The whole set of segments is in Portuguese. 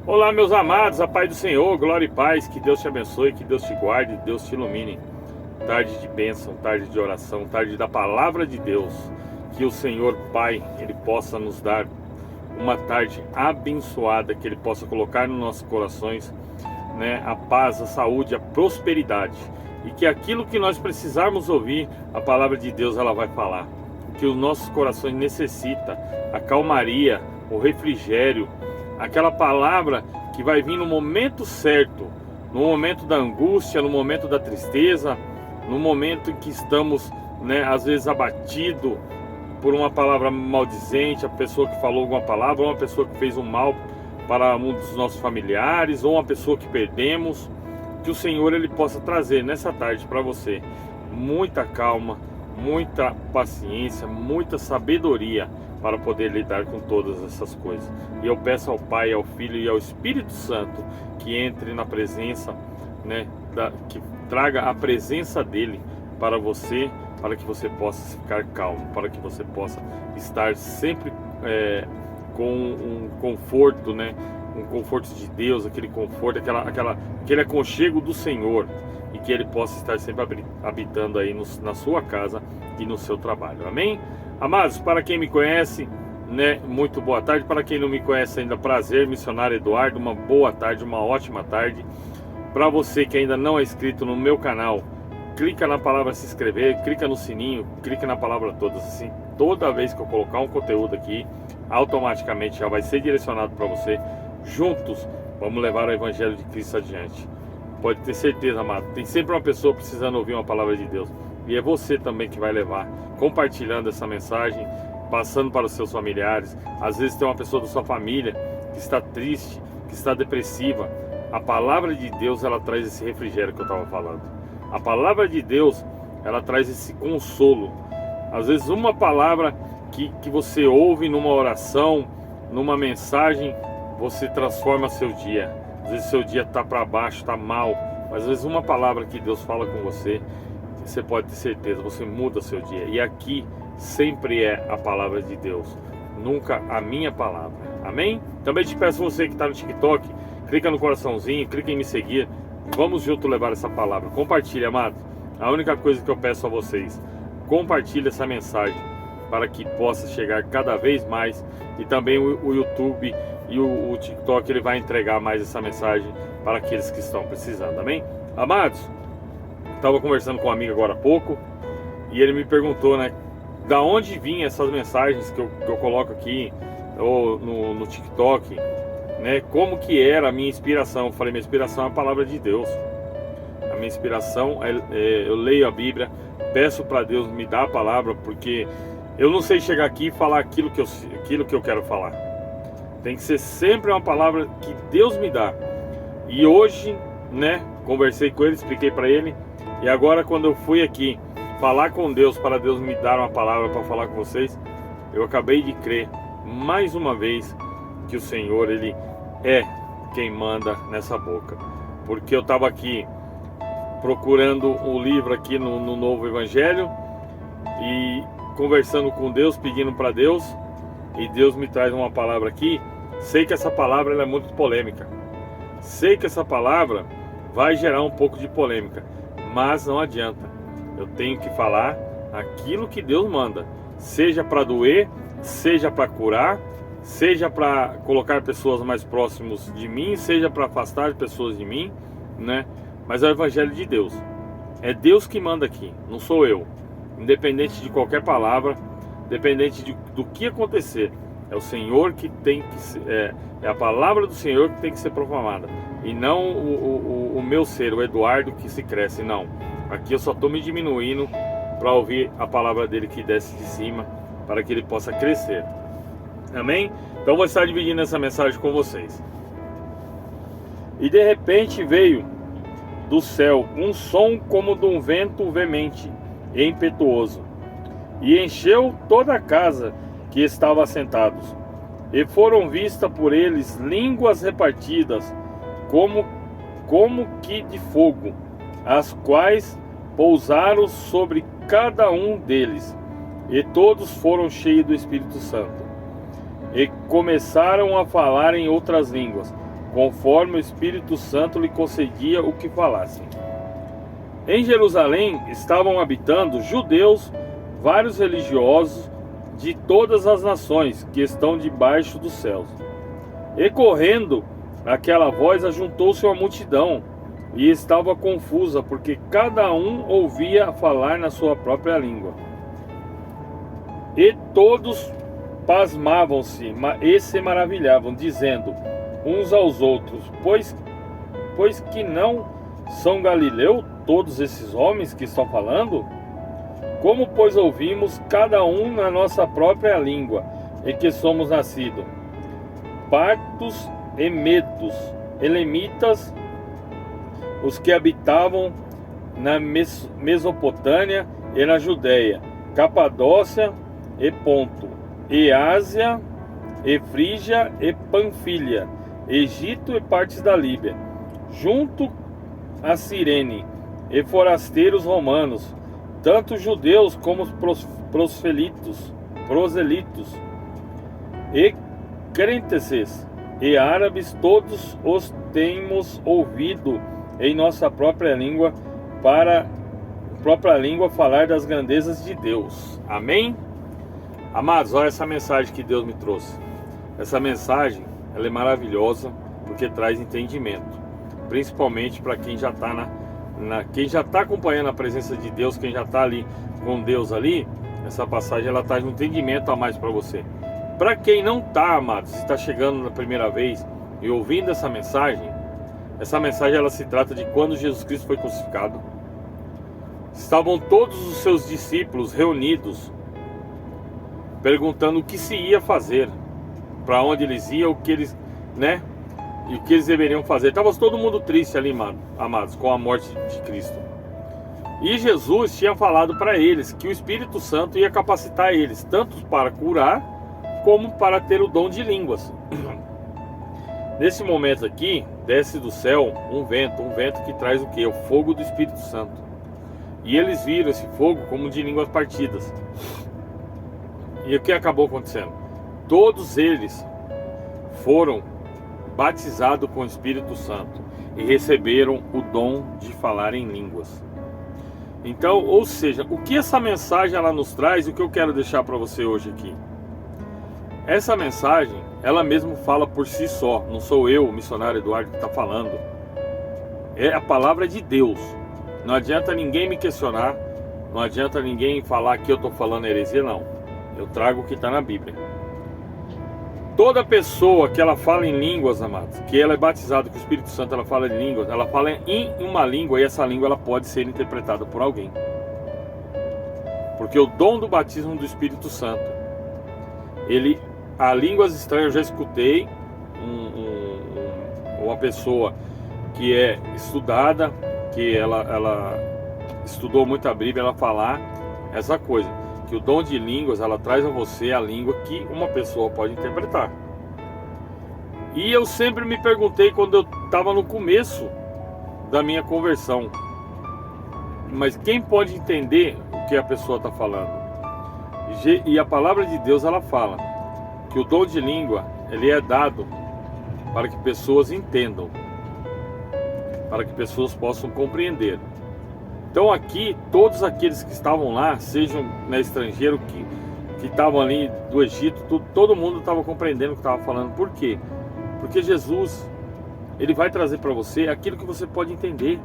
Olá, meus amados, a paz do Senhor, glória e paz, que Deus te abençoe, que Deus te guarde, Deus te ilumine. Tarde de bênção, tarde de oração, tarde da palavra de Deus. Que o Senhor Pai, Ele possa nos dar uma tarde abençoada, que Ele possa colocar nos nossos corações, né, a paz, a saúde, a prosperidade. E que aquilo que nós precisarmos ouvir, a palavra de Deus ela vai falar. O que os nossos corações necessitam, a calmaria, o refrigério, aquela palavra que vai vir no momento certo, no momento da angústia, no momento da tristeza, no momento em que estamos, né, às vezes abatido por uma palavra maldizente, a pessoa que falou alguma palavra, ou uma pessoa que fez um mal para um dos nossos familiares, ou uma pessoa que perdemos. Que o Senhor Ele possa trazer nessa tarde para você muita calma, muita paciência, muita sabedoria para poder lidar com todas essas coisas. E eu peço ao Pai, ao Filho e ao Espírito Santo que entre na presença, né, que traga a presença dele para você, para que você possa ficar calmo, para que você possa estar sempre com um conforto, né, um conforto de Deus, aquele conforto, aquele aconchego do Senhor, e que Ele possa estar sempre habitando aí na sua casa e no seu trabalho. Amém? Amados, para quem me conhece, né, muito boa tarde. Para quem não me conhece ainda, prazer, missionário Eduardo, uma boa tarde, uma ótima tarde. Para você que ainda não é inscrito no meu canal, clica na palavra se inscrever, clica no sininho, clica na palavra todas, assim, toda vez que eu colocar um conteúdo aqui, automaticamente já vai ser direcionado para você. Juntos, vamos levar o Evangelho de Cristo adiante. Pode ter certeza, amado, tem sempre uma pessoa precisando ouvir uma palavra de Deus. E é você também que vai levar, compartilhando essa mensagem, passando para os seus familiares. Às vezes tem uma pessoa da sua família que está triste, que está depressiva. A palavra de Deus, ela traz esse refrigério que eu estava falando. A palavra de Deus, ela traz esse consolo. Às vezes uma palavra que você ouve numa oração, numa mensagem, você transforma seu dia. Às vezes seu dia está para baixo, está mal, mas às vezes uma palavra que Deus fala com você, você pode ter certeza, você muda seu dia. E aqui sempre é a palavra de Deus, nunca a minha palavra. Amém? Também te peço, você que está no TikTok, clica no coraçãozinho, clica em me seguir. Vamos junto levar essa palavra. Compartilhe, amado. A única coisa que eu peço a vocês, compartilhe essa mensagem para que possa chegar cada vez mais. E também o YouTube e o TikTok, ele vai entregar mais essa mensagem para aqueles que estão precisando. Amém? Amados, estava conversando com um amigo agora há pouco e ele me perguntou, né, da onde vinham essas mensagens que eu coloco aqui ou no TikTok, né, como que era a minha inspiração. Eu falei, minha inspiração é a palavra de Deus. A minha inspiração eu leio a Bíblia, peço para Deus me dar a palavra, porque eu não sei chegar aqui e falar aquilo que eu quero falar. Tem que ser sempre uma palavra que Deus me dá. E hoje, né, conversei com ele, expliquei para ele. E agora, quando eu fui aqui falar com Deus, para Deus me dar uma palavra para falar com vocês, eu acabei de crer mais uma vez que o Senhor, Ele é quem manda nessa boca. Porque eu estava aqui procurando o livro aqui no Novo Evangelho e conversando com Deus, pedindo para Deus, e Deus me traz uma palavra aqui. Sei que essa palavra ela é muito polêmica. Sei que essa palavra vai gerar um pouco de polêmica, mas não adianta. Eu tenho que falar aquilo que Deus manda, seja para doer, seja para curar, seja para colocar pessoas mais próximas de mim, seja para afastar pessoas de mim, né? Mas é o Evangelho de Deus. É Deus que manda aqui, não sou eu. Independente de qualquer palavra, independente do que acontecer, é o Senhor que tem que ser, é a palavra do Senhor que tem que ser proclamada, e não o meu ser, o Eduardo, que se cresce. Não, aqui eu só estou me diminuindo para ouvir a palavra dele que desce de cima, para que ele possa crescer. Amém? Então vou estar dividindo essa mensagem com vocês. E de repente veio do céu um som como de um vento veemente e impetuoso, e encheu toda a casa que estavam assentados, e foram vistas por eles línguas repartidas como que de fogo, as quais pousaram sobre cada um deles, e todos foram cheios do Espírito Santo, e começaram a falar em outras línguas, conforme o Espírito Santo lhe concedia o que falassem. Em Jerusalém estavam habitando judeus, vários religiosos de todas as nações que estão debaixo dos céus. E correndo aquela voz, ajuntou-se uma multidão, e estava confusa, porque cada um ouvia falar na sua própria língua. E todos pasmavam-se e se maravilhavam, dizendo uns aos outros: pois que não são galileus todos esses homens que estão falando? Como, pois, ouvimos cada um na nossa própria língua, e que somos nascidos partos e medos, elemitas, os que habitavam na Mesopotâmia e na Judéia, Capadócia e Ponto, e Ásia, e Frígia e Panfilha, Egito e partes da Líbia, junto a Cirene, e forasteiros romanos, tanto judeus como proselitos, e crentes e árabes, todos os temos ouvido em nossa própria língua falar das grandezas de Deus. Amém? Amados, olha essa mensagem que Deus me trouxe. Essa mensagem, ela é maravilhosa porque traz entendimento, principalmente para quem já está quem já está acompanhando a presença de Deus, quem já está ali com Deus ali. Essa passagem ela traz um entendimento a mais para você. Para quem não está, amados, está chegando na primeira vez e ouvindo essa mensagem ela se trata de quando Jesus Cristo foi crucificado. Estavam todos os seus discípulos reunidos, perguntando o que se ia fazer, para onde eles iam, o que eles, e o que eles deveriam fazer. Estava todo mundo triste ali, amados, com a morte de Cristo. E Jesus tinha falado para eles que o Espírito Santo ia capacitar eles, tanto para curar, como para ter o dom de línguas. Nesse momento aqui, desce do céu um vento que traz o que? O fogo do Espírito Santo. E eles viram esse fogo como de línguas partidas. E o que acabou acontecendo? Todos eles foram batizados com o Espírito Santo e receberam o dom de falar em línguas. Então, ou seja, o que essa mensagem ela nos traz, o que eu quero deixar para você hoje aqui? Essa mensagem, ela mesmo fala por si só. Não sou eu, o missionário Eduardo, que está falando. É a palavra de Deus. Não adianta ninguém me questionar. Não adianta ninguém falar que eu estou falando heresia, não. Eu trago o que está na Bíblia. Toda pessoa que ela fala em línguas, amados, que ela é batizada com o Espírito Santo, ela fala em línguas, ela fala em uma língua, e essa língua ela pode ser interpretada por alguém. Porque o dom do batismo do Espírito Santo, a línguas estranhas, eu já escutei uma pessoa que é estudada, que ela estudou muito a Bíblia, ela falar essa coisa, que o dom de línguas, ela traz a você a língua que uma pessoa pode interpretar. E eu sempre me perguntei, quando eu estava no começo da minha conversão, mas quem pode entender o que a pessoa está falando? E a palavra de Deus, ela fala que o dom de língua, ele é dado para que pessoas entendam, para que pessoas possam compreender. Então aqui, todos aqueles que estavam lá, sejam estrangeiro, que estavam ali do Egito, todo mundo estava compreendendo o que estava falando. Por quê? Porque Jesus, ele vai trazer para você aquilo que você pode entender.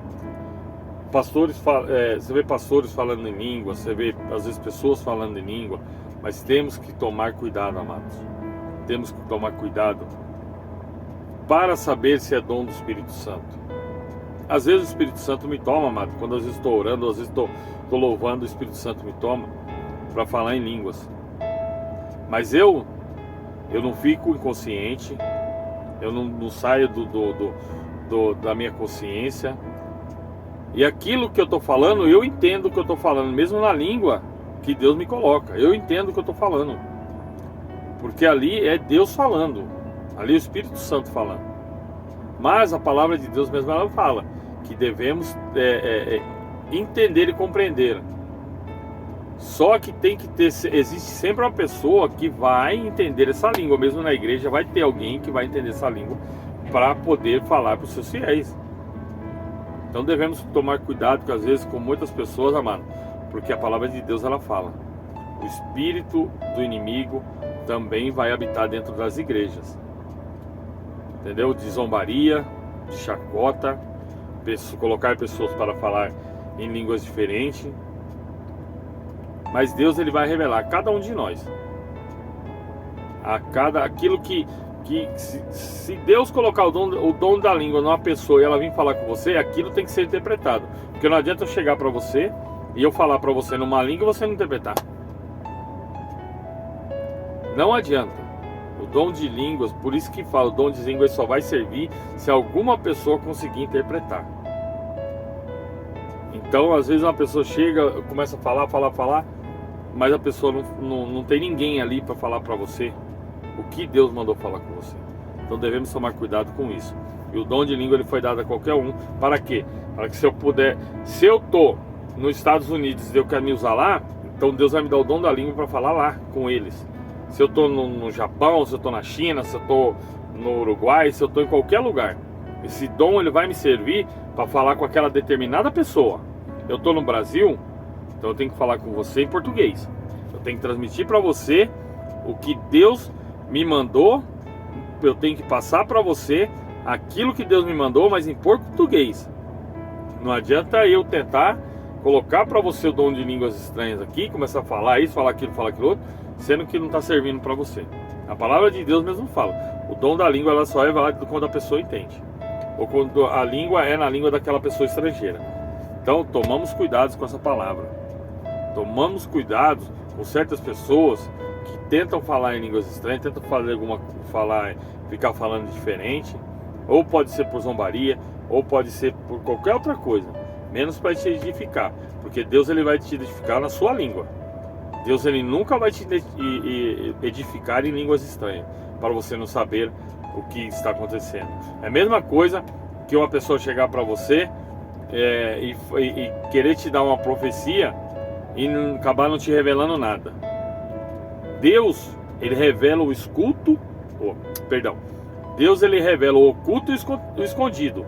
Você vê pastores falando em língua, você vê às vezes pessoas falando em língua, mas temos que tomar cuidado, amados. Temos que tomar cuidado para saber se é dom do Espírito Santo. Às vezes o Espírito Santo me toma, amado, quando às vezes estou orando, às vezes estou louvando, o Espírito Santo me toma para falar em línguas. Mas eu não fico inconsciente, eu não saio da minha consciência. E aquilo que eu estou falando, eu entendo o que eu estou falando, mesmo na língua que Deus me coloca. Eu entendo o que eu estou falando, porque ali é Deus falando, ali é o Espírito Santo falando. Mas a palavra de Deus mesmo, ela fala que devemos entender e compreender. Só que tem que ter, existe sempre uma pessoa que vai entender essa língua. Mesmo na igreja vai ter alguém que vai entender essa língua, para poder falar para os seus fiéis. Então devemos tomar cuidado, que às vezes com muitas pessoas, amado, porque a palavra de Deus ela fala, o espírito do inimigo também vai habitar dentro das igrejas, entendeu? De zombaria, de chacota, colocar pessoas para falar em línguas diferentes. Mas Deus ele vai revelar a cada um de nós, aquilo que se Deus colocar o dom da língua numa pessoa e ela vir falar com você, aquilo tem que ser interpretado. Porque não adianta eu chegar para você e eu falar para você numa língua e você não interpretar. Não adianta. O dom de línguas, por isso que fala, o dom de línguas só vai servir se alguma pessoa conseguir interpretar. Então, às vezes uma pessoa chega, começa a falar, mas a pessoa não tem ninguém ali para falar para você o que Deus mandou falar com você. Então devemos tomar cuidado com isso. E o dom de língua ele foi dado a qualquer um. Para quê? Para que se eu tô nos Estados Unidos e eu quero me usar lá, então Deus vai me dar o dom da língua para falar lá com eles. Se eu tô no Japão, se eu tô na China, se eu tô no Uruguai, se eu tô em qualquer lugar, esse dom ele vai me servir para falar com aquela determinada pessoa. Eu tô no Brasil, então eu tenho que falar com você em português. Eu tenho que transmitir para você o que Deus me mandou. Eu tenho que passar para você aquilo que Deus me mandou, mas em português. Não adianta eu tentar colocar para você o dom de línguas estranhas aqui, começar a falar isso, falar aquilo outro, sendo que não está servindo para você. A palavra de Deus mesmo fala, o dom da língua ela só é válido quando a pessoa entende, ou quando a língua é na língua daquela pessoa estrangeira. Então tomamos cuidados com essa palavra. Tomamos cuidado com certas pessoas que tentam falar em línguas estranhas, tentam ficar falando diferente, ou pode ser por zombaria, ou pode ser por qualquer outra coisa, menos para te edificar, porque Deus ele vai te edificar na sua língua. Deus ele nunca vai te edificar em línguas estranhas, para você não saber o que está acontecendo. É a mesma coisa que uma pessoa chegar para você e querer te dar uma profecia e acabar não te revelando nada. Deus, ele revela Deus ele revela o oculto e o escondido.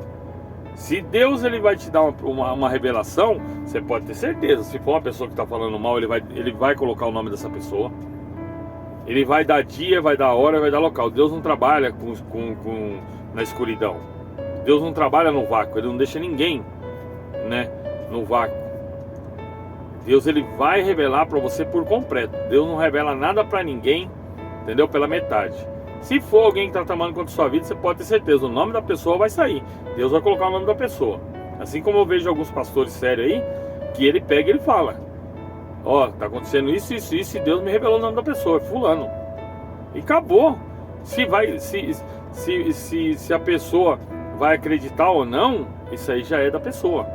Se Deus ele vai te dar uma revelação, você pode ter certeza. Se for uma pessoa que está falando mal, ele vai colocar o nome dessa pessoa. Ele vai dar dia, vai dar hora, vai dar local. Deus não trabalha na escuridão. Deus não trabalha no vácuo. Ele não deixa ninguém, no vácuo. Deus ele vai revelar para você por completo. Deus não revela nada para ninguém, entendeu? Pela metade. Se for alguém que está tramando contra a sua vida, você pode ter certeza, o nome da pessoa vai sair. Deus vai colocar o nome da pessoa. Assim como eu vejo alguns pastores sérios aí, que ele pega e ele fala, tá acontecendo isso, e Deus me revelou o nome da pessoa, é fulano. E acabou. Se a pessoa vai acreditar ou não, isso aí já é da pessoa.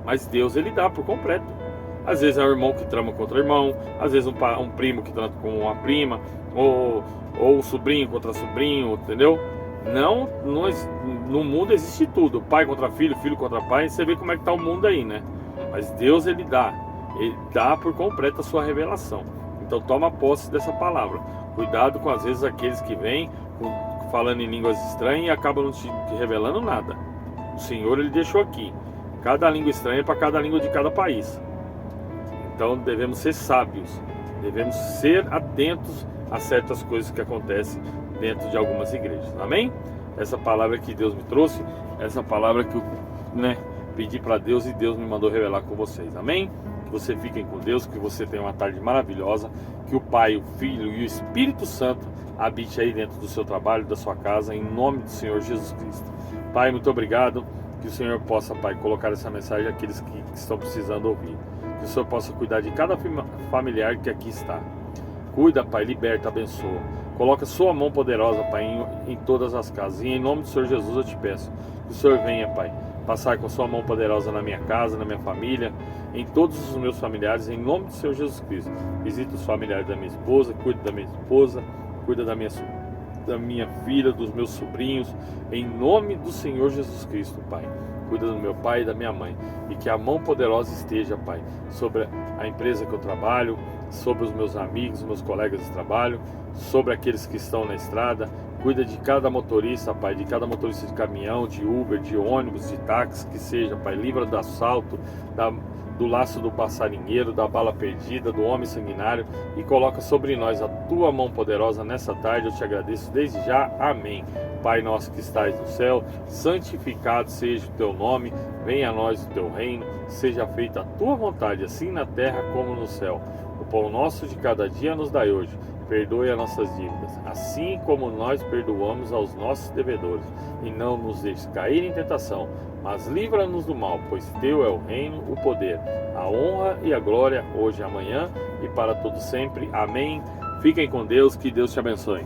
Mas Deus ele dá por completo. Às vezes é um irmão que trama contra irmão, às vezes um primo que trama com uma prima, ou sobrinho contra sobrinho, entendeu? No mundo existe tudo, pai contra filho, filho contra pai, você vê como é que tá o mundo aí, né? Mas Deus ele dá por completo a sua revelação. Então toma posse dessa palavra. Cuidado com às vezes aqueles que vêm falando em línguas estranhas e acabam não te revelando nada. O Senhor ele deixou aqui, cada língua estranha para cada língua de cada país. Então devemos ser sábios, devemos ser atentos a certas coisas que acontecem dentro de algumas igrejas. Amém? Essa palavra que Deus me trouxe, essa palavra que eu pedi para Deus e Deus me mandou revelar com vocês. Amém? Que você fiquem com Deus, que você tenha uma tarde maravilhosa, que o Pai, o Filho e o Espírito Santo habite aí dentro do seu trabalho, da sua casa, em nome do Senhor Jesus Cristo. Pai, muito obrigado, que o Senhor possa, Pai, colocar essa mensagem àqueles que estão precisando ouvir. Que o Senhor possa cuidar de cada familiar que aqui está. Cuida, Pai, liberta, abençoa. Coloca sua mão poderosa, Pai, em todas as casas. E em nome do Senhor Jesus eu te peço que o Senhor venha, Pai, passar com sua mão poderosa na minha casa, na minha família, em todos os meus familiares, em nome do Senhor Jesus Cristo. Visita os familiares da minha esposa, cuida da minha esposa, cuida da minha filha, dos meus sobrinhos, em nome do Senhor Jesus Cristo, Pai. Cuida do meu pai e da minha mãe. E que a mão poderosa esteja, Pai, sobre a empresa que eu trabalho, sobre os meus amigos, meus colegas de trabalho, sobre aqueles que estão na estrada, Cuida de cada motorista, Pai, de cada motorista de caminhão, de Uber, de ônibus, de táxi, que seja, Pai. Livra do assalto, do laço do passarinheiro, da bala perdida, do homem sanguinário, e coloca sobre nós a tua mão poderosa nessa tarde. Eu te agradeço desde já. Amém. Pai nosso que estais no céu, santificado seja o teu nome, venha a nós o teu reino, seja feita a tua vontade, assim na terra como no céu. O pão nosso de cada dia nos dai hoje. Perdoe as nossas dívidas, assim como nós perdoamos aos nossos devedores. E não nos deixes cair em tentação, mas livra-nos do mal, pois teu é o reino, o poder, a honra e a glória, hoje e amanhã e para todo sempre. Amém. Fiquem com Deus, que Deus te abençoe.